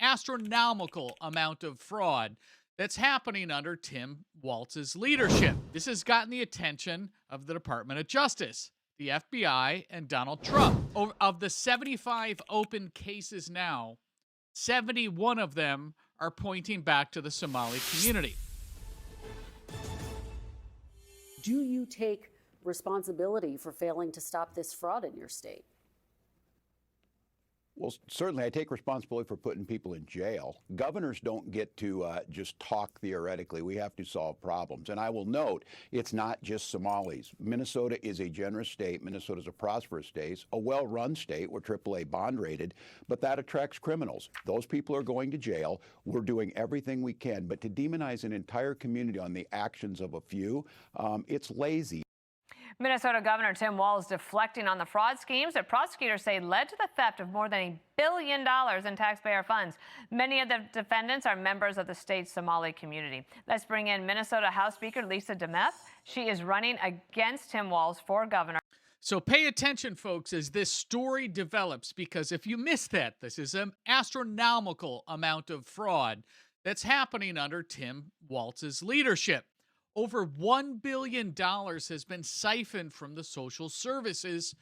astronomical amount of fraud that's happening under Tim Walz's leadership. This has gotten the attention of the Department of Justice, the FBI, and Donald Trump. Of the 75 open cases now, 71 of them are pointing back to the Somali community. Do you take responsibility for failing to stop this fraud in your state? Well, certainly I take responsibility for putting people in jail. Governors don't get to just talk theoretically. We have to solve problems. And I will note, it's not just Somalis. Minnesota is a generous state. Minnesota is a prosperous state, a well-run state. We're AAA bond rated, but that attracts criminals. Those people are going to jail. We're doing everything we can. But to demonize an entire community on the actions of a few, it's lazy. Minnesota Governor Tim Walz deflecting on the fraud schemes that prosecutors say led to the theft of more than $1 billion in taxpayer funds. Many of the defendants are members of the state's Somali community. Let's bring in Minnesota House Speaker Lisa DeMeth. She is running against Tim Walz for governor. So pay attention, folks, as this story develops, because if you missed that, this is an astronomical amount of fraud that's happening under Tim Walz's leadership. Over $1 billion has been siphoned from the social services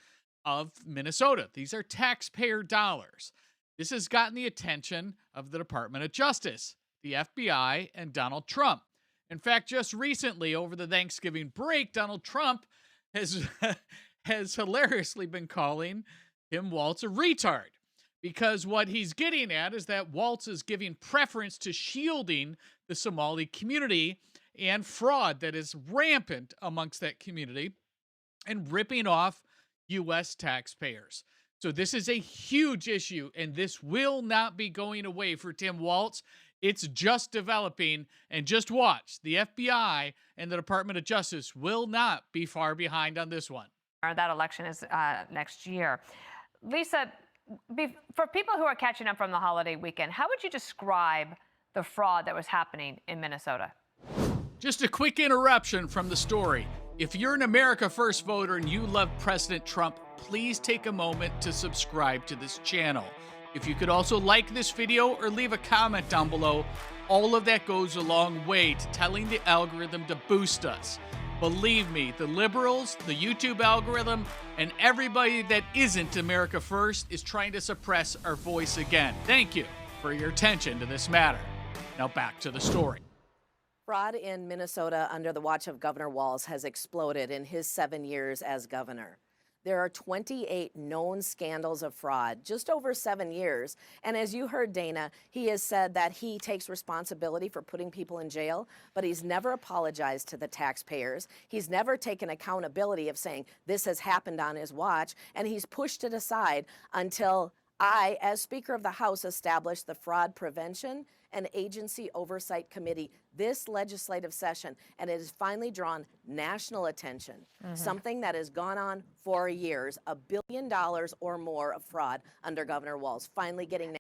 of Minnesota. These are taxpayer dollars. This has gotten the attention of the Department of Justice, the FBI, and Donald Trump. In fact, just recently, over the Thanksgiving break, Donald Trump has hilariously been calling Tim Walz a retard, because what he's getting at is that Walz is giving preference to shielding the Somali community and fraud that is rampant amongst that community and ripping off U.S. taxpayers. So this is a huge issue, and this will not be going away for Tim Walz. It's just developing, and just watch. The FBI and the Department of Justice will not be far behind on this one. That election is next year. Lisa, for people who are catching up from the holiday weekend, how would you describe the fraud that was happening in Minnesota? Just a quick interruption from the story. If you're an America First voter and you love President Trump, please take a moment to subscribe to this channel. If you could also like this video or leave a comment down below, all of that goes a long way to telling the algorithm to boost us. Believe me, the liberals, the YouTube algorithm, and everybody that isn't America First is trying to suppress our voice again. Thank you for your attention to this matter. Now back to the story. Fraud in Minnesota under the watch of Governor Walz has exploded in his 7 years as governor. There are 28 known scandals of fraud, just over 7 years. And as you heard, Dana, he has said that he takes responsibility for putting people in jail, but he's never apologized to the taxpayers. He's never taken accountability of saying this has happened on his watch, and he's pushed it aside until I, as Speaker of the House, established the Fraud Prevention and Agency Oversight Committee this legislative session, and it has finally drawn national attention. Something that has gone on for years, $1 billion or more of fraud under Governor Walz, finally getting.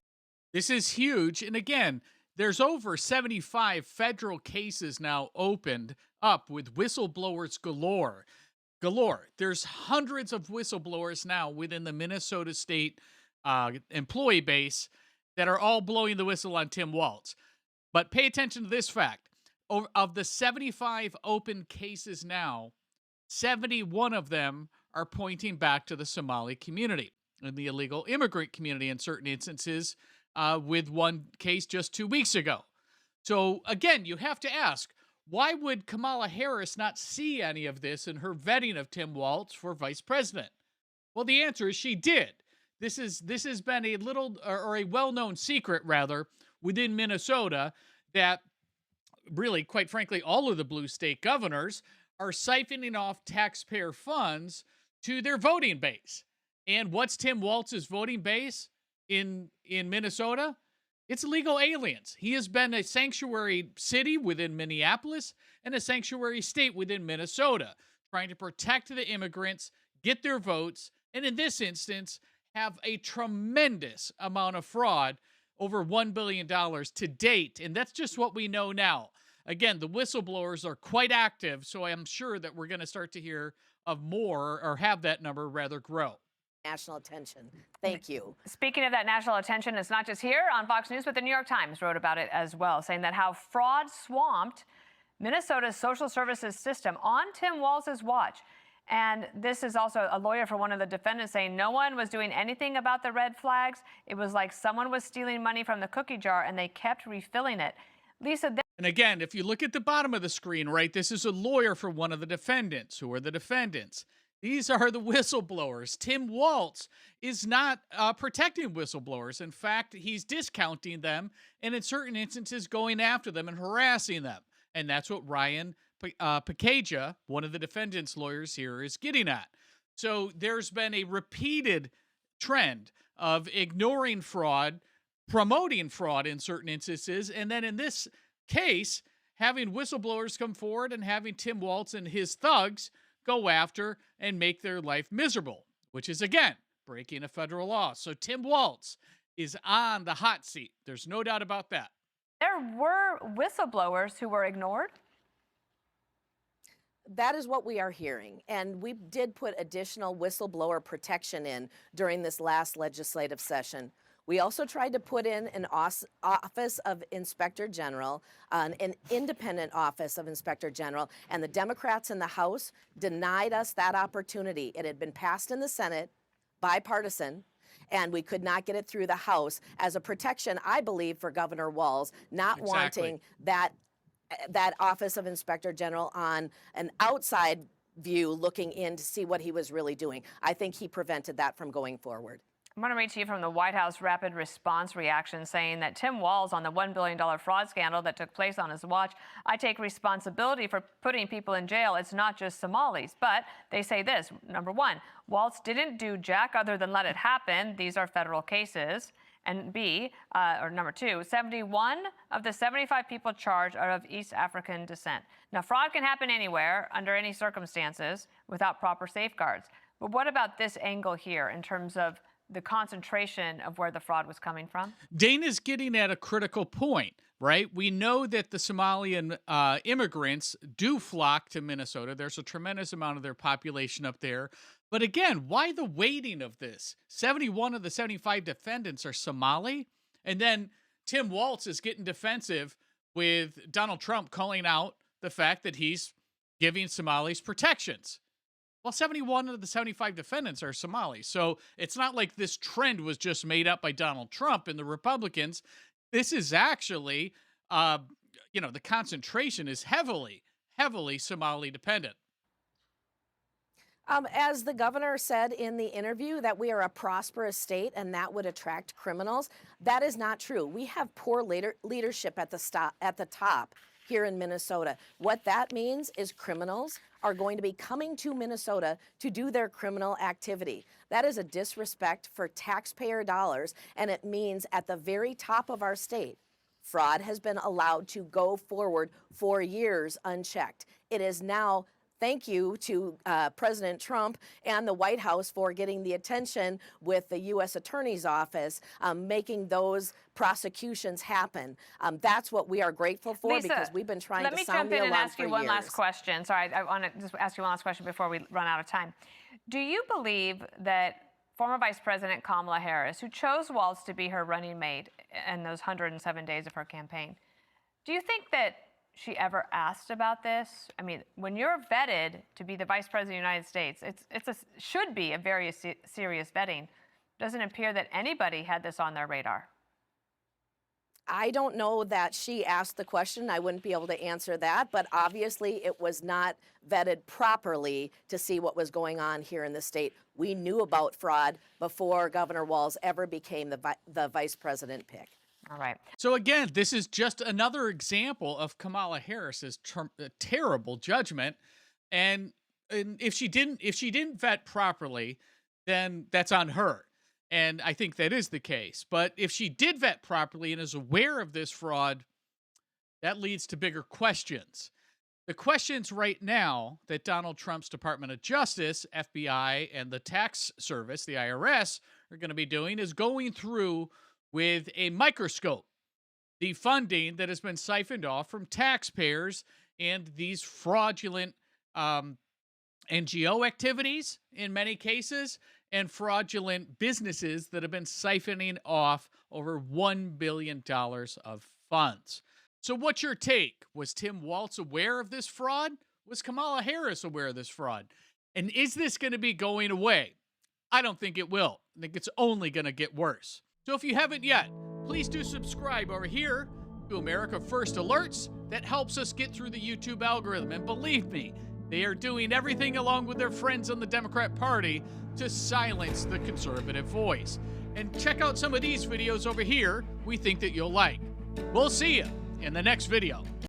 This is huge, and again, there's over 75 federal cases now opened up with whistleblowers galore. There's hundreds of whistleblowers now within the Minnesota state employee base that are all blowing the whistle on Tim Walz. But pay attention to this fact. Of the 75 open cases now, 71 of them are pointing back to the Somali community and the illegal immigrant community in certain instances, with one case just 2 weeks ago. So again, you have to ask, why would Kamala Harris not see any of this in her vetting of Tim Walz for vice president? Well, the answer is she did. This has been a little, or a well-known secret, rather, within Minnesota, that really, quite frankly, all of the blue state governors are siphoning off taxpayer funds to their voting base. And what's Tim Walz's voting base in Minnesota? It's illegal aliens. He has been a sanctuary city within Minneapolis and a sanctuary state within Minnesota, trying to protect the immigrants, get their votes, and in this instance, have a tremendous amount of fraud, over $1 billion to date. And that's just what we know now. Again, the whistleblowers are quite active, so I'm sure that we're going to start to hear of more, or have that number rather grow. national attention. Thank you. Speaking of that national attention, it's not just here on Fox News, but the New York Times wrote about it as well, saying that how fraud swamped Minnesota's social services system on Tim Walz's watch. And this is also a lawyer for one of the defendants saying no one was doing anything about the red flags. It was like someone was stealing money from the cookie jar and they kept refilling it. Lisa, and again, if you look at the bottom of the screen, right, this is a lawyer for one of the defendants. Who are the defendants? These are the whistleblowers. Tim Walz is not protecting whistleblowers. In fact, he's discounting them and in certain instances going after them and harassing them. And that's what Ryan Pacaja, one of the defendants' lawyers here, is getting at. So there's been a repeated trend of ignoring fraud, promoting fraud in certain instances, and then in this case, having whistleblowers come forward and having Tim Walz and his thugs go after and make their life miserable, which is, again, breaking a federal law. So Tim Walz is on the hot seat. There's no doubt about that. there were whistleblowers who were ignored? That is what we are hearing. And we did put additional whistleblower protection in during this last legislative session. We also tried to put in an Office of Inspector General, an independent Office of Inspector General, and the Democrats in the House denied us that opportunity. It had been passed in the Senate, bipartisan, and we could not get it through the House as a protection, I believe, for Governor Walz, not wanting that Office of Inspector General on an outside view looking in to see what he was really doing. I think he prevented that from going forward. I'm going to read to you from the White House rapid response reaction saying that Tim Walz on the $1 billion fraud scandal that took place on his watch, I take responsibility for putting people in jail. It's not just Somalis. But they say this, number one, Walz didn't do jack other than let it happen. These are federal cases. And B, or number two, 71 of the 75 people charged are of East African descent. Now, fraud can happen anywhere, under any circumstances, without proper safeguards. But what about this angle here in terms of the concentration of where the fraud was coming from? Dana's getting at a critical point, right? We know that the Somalian immigrants do flock to Minnesota. There's a tremendous amount of their population up there. But again, why the weighting of this? 71 of the 75 defendants are Somali. And then Tim Walz is getting defensive with Donald Trump calling out the fact that he's giving Somalis protections. Well, 71 of the 75 defendants are Somali. So it's not like this trend was just made up by Donald Trump and the Republicans. This is actually, the concentration is heavily Somali dependent. As the governor said in the interview that we are a prosperous state and that would attract criminals, that is not true. We have poor leadership at the top here in Minnesota. What that means is criminals are going to be coming to Minnesota to do their criminal activity. That is a disrespect for taxpayer dollars, and it means at the very top of our state, fraud has been allowed to go forward for years unchecked. It is now, thank you to President Trump and the White House for getting the attention with the U.S. Attorney's Office, making those prosecutions happen. That's what we are grateful for, Lisa, because we've been trying to sound the alarm for years. Let me jump in and ask you one last question. Sorry, I want to just ask you one last question before we run out of time. Do you believe that former Vice President Kamala Harris, who chose Walz to be her running mate in those 107 days of her campaign, do you think that she ever asked about this? I mean, when you're vetted to be the Vice President of the United States, should be a very serious vetting. Doesn't appear that anybody had this on their radar. I don't know that she asked the question. I wouldn't be able to answer that, but obviously it was not vetted properly to see what was going on here in the state. We knew about fraud before Governor Walz ever became the vice president pick. All right. So again, this is just another example of Kamala Harris's terrible judgment, and if she didn't vet properly, then that's on her, and I think that is the case. But if she did vet properly and is aware of this fraud, that leads to bigger questions. The questions right now that Donald Trump's Department of Justice, FBI, and the tax service, the IRS, are going to be doing is going through with a microscope the funding that has been siphoned off from taxpayers and these fraudulent NGO activities in many cases, and fraudulent businesses that have been siphoning off over $1 billion of funds. So what's your take? Was Tim Walz aware of this fraud? Was Kamala Harris aware of this fraud? And is this going to be going away? I don't think it will. I think it's only going to get worse. So if you haven't yet, please do subscribe over here to America First Alerts. That helps us get through the YouTube algorithm. And believe me, they are doing everything along with their friends on the Democrat Party to silence the conservative voice. And check out some of these videos over here we think that you'll like. We'll see you in the next video.